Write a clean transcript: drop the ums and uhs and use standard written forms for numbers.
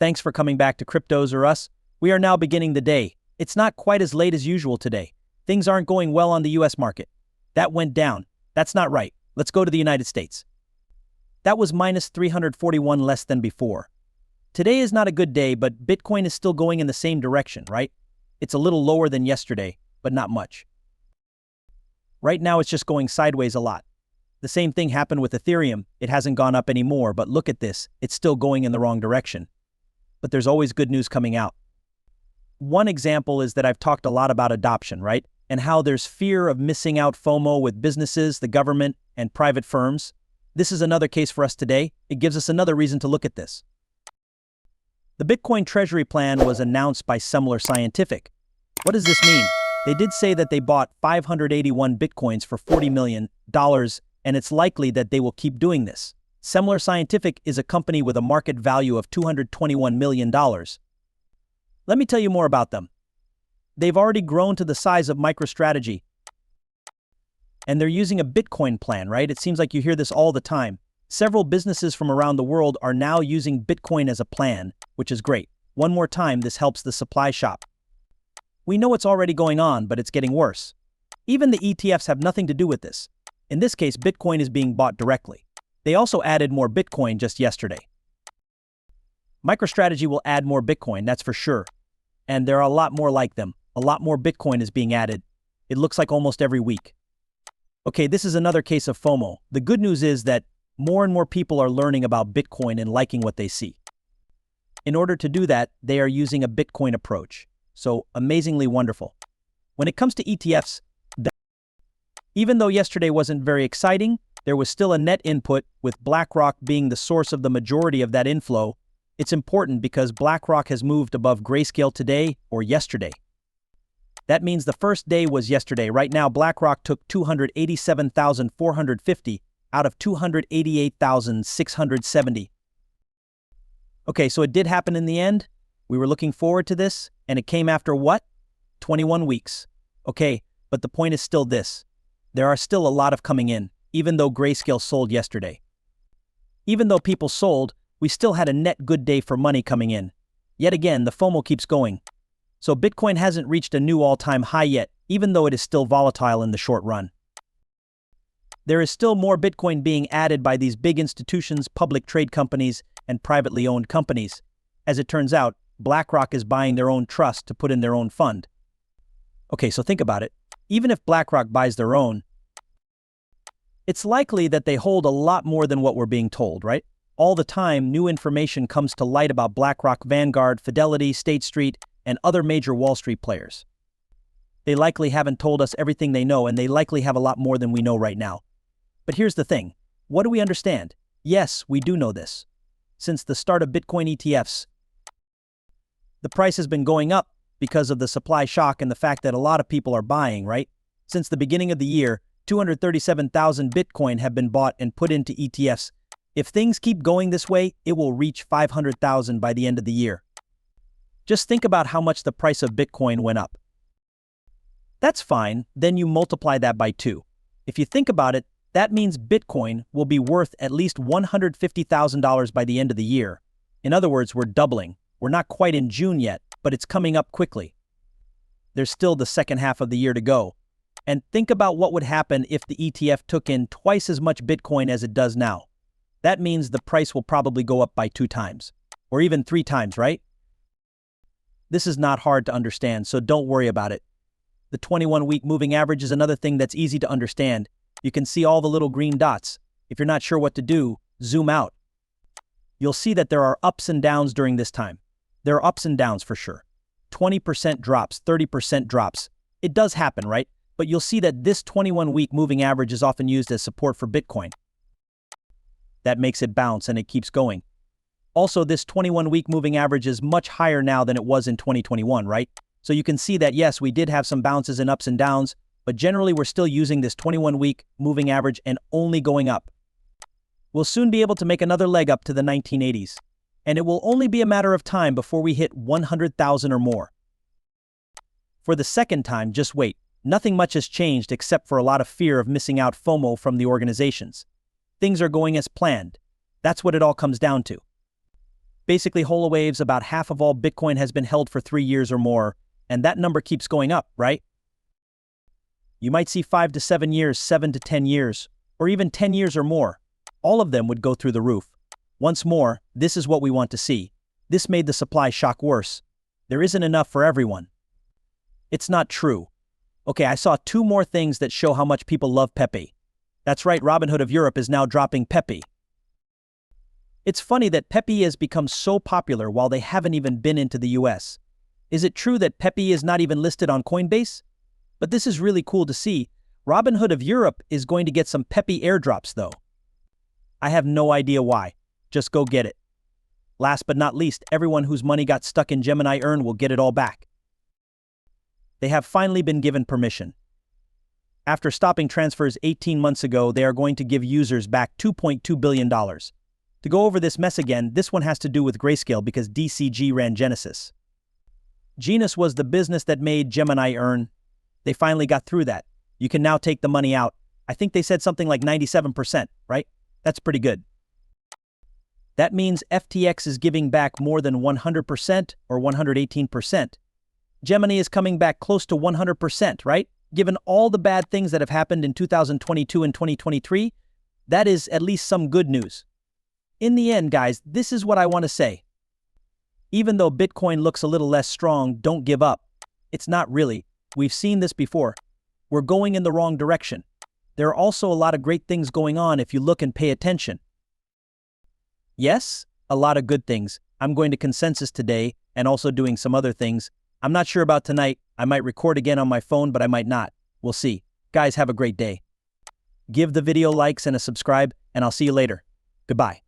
Thanks for coming back to Cryptos or Us. We are now beginning the day. It's not quite as late as usual today. Things aren't going well on the US market. That went down. That's not right. Let's go to the United States. That was minus 341 less than before. Today is not a good day, but Bitcoin is still going in the same direction, right? It's a little lower than yesterday, but not much. Right now it's just going sideways a lot. The same thing happened with Ethereum. It hasn't gone up anymore, but look at this. It's still going in the wrong direction. But there's always good news coming out. One example is that I've talked a lot about adoption, right? And how there's fear of missing out FOMO with businesses, the government, and private firms. This is another case for us today. It gives us another reason to look at this. The Bitcoin Treasury Plan was announced by Semler Scientific. What does this mean? They did say that they bought 581 Bitcoins for $40 million, and it's likely that they will keep doing this. Semler Scientific is a company with a market value of $221 million. Let me tell you more about them. They've already grown to the size of MicroStrategy. And they're using a Bitcoin plan, right? It seems like you hear this all the time. Several businesses from around the world are now using Bitcoin as a plan, which is great. One more time, this helps the supply shop. We know it's already going on, but it's getting worse. Even the ETFs have nothing to do with this. In this case, Bitcoin is being bought directly. They also added more Bitcoin just yesterday. MicroStrategy will add more Bitcoin, that's for sure. And there are a lot more like them. A lot more Bitcoin is being added. It looks like almost every week. Okay, this is another case of FOMO. The good news is that more and more people are learning about Bitcoin and liking what they see. In order to do that, they are using a Bitcoin approach. So amazingly wonderful. When it comes to ETFs, even though yesterday wasn't very exciting, there was still a net input, with BlackRock being the source of the majority of that inflow. It's important because BlackRock has moved above grayscale today or yesterday. That means the first day was yesterday. Right now, BlackRock took 287,450 out of 288,670. Okay, so it did happen in the end. We were looking forward to this, and it came after what? 21 weeks. Okay, but the point is still this. There are still a lot of coming in, even though grayscale sold yesterday. Even though people sold, we still had a net good day for money coming in. Yet again, the FOMO keeps going. So Bitcoin hasn't reached a new all-time high yet, even though it is still volatile in the short run. There is still more Bitcoin being added by these big institutions, public trade companies, and privately owned companies. As it turns out, BlackRock is buying their own trust to put in their own fund. Okay, so think about it. Even if BlackRock buys their own, it's likely that they hold a lot more than what we're being told, right? All the time, new information comes to light about BlackRock, Vanguard, Fidelity, State Street, and other major Wall Street players. They likely haven't told us everything they know, and they likely have a lot more than we know right now. But here's the thing. What do we understand? Yes, we do know this. Since the start of Bitcoin ETFs, the price has been going up because of the supply shock and the fact that a lot of people are buying, right? Since the beginning of the year, 237,000 Bitcoin have been bought and put into ETFs. If things keep going this way, it will reach 500,000 by the end of the year. Just think about how much the price of Bitcoin went up. That's fine, then you multiply that by 2. If you think about it, that means Bitcoin will be worth at least $150,000 by the end of the year. In other words, we're doubling. We're not quite in June yet, but it's coming up quickly. There's still the second half of the year to go. And think about what would happen if the ETF took in twice as much Bitcoin as it does now. That means the price will probably go up by 2 times, or even 3 times, right? This is not hard to understand, so don't worry about it. The 21-week moving average is another thing that's easy to understand. You can see all the little green dots. If you're not sure what to do, zoom out. You'll see that there are ups and downs during this time. There are ups and downs for sure. 20% drops, 30% drops. It does happen, right? But you'll see that this 21-week moving average is often used as support for Bitcoin. That makes it bounce and it keeps going. Also, this 21-week moving average is much higher now than it was in 2021, right? So you can see that yes, we did have some bounces and ups and downs, but generally we're still using this 21-week moving average and only going up. We'll soon be able to make another leg up to the 1980s, and it will only be a matter of time before we hit 100,000 or more. For the second time, just wait. Nothing much has changed except for a lot of fear of missing out FOMO from the organizations. Things are going as planned. That's what it all comes down to. Basically, Holowave's about half of all Bitcoin has been held for 3 years or more, and that number keeps going up, right? You might see 5 to 7 years, 7 to 10 years, or even 10 years or more. All of them would go through the roof. Once more, this is what we want to see. This made the supply shock worse. There isn't enough for everyone. It's not true. Okay, I saw 2 more things that show how much people love Pepe. That's right, Robinhood of Europe is now dropping Pepe. It's funny that Pepe has become so popular while they haven't even been into the US. Is it true that Pepe is not even listed on Coinbase? But this is really cool to see. Robinhood of Europe is going to get some Pepe airdrops though. I have no idea why. Just go get it. Last but not least, everyone whose money got stuck in Gemini Earn will get it all back. They have finally been given permission. After stopping transfers 18 months ago, they are going to give users back $2.2 billion. To go over this mess again, this one has to do with Grayscale because DCG ran Genesis. Genus was the business that made Gemini Earn. They finally got through that. You can now take the money out. I think they said something like 97%, right? That's pretty good. That means FTX is giving back more than 100% or 118%. Gemini is coming back close to 100%, right? Given all the bad things that have happened in 2022 and 2023, that is at least some good news. In the end, guys, this is what I want to say. Even though Bitcoin looks a little less strong, don't give up. It's not really. We've seen this before. We're going in the wrong direction. There are also a lot of great things going on if you look and pay attention. Yes, a lot of good things. I'm going to Consensus today and also doing some other things. I'm not sure about tonight. I might record again on my phone, but I might not. We'll see. Guys, have a great day. Give the video likes and a subscribe, and I'll see you later. Goodbye.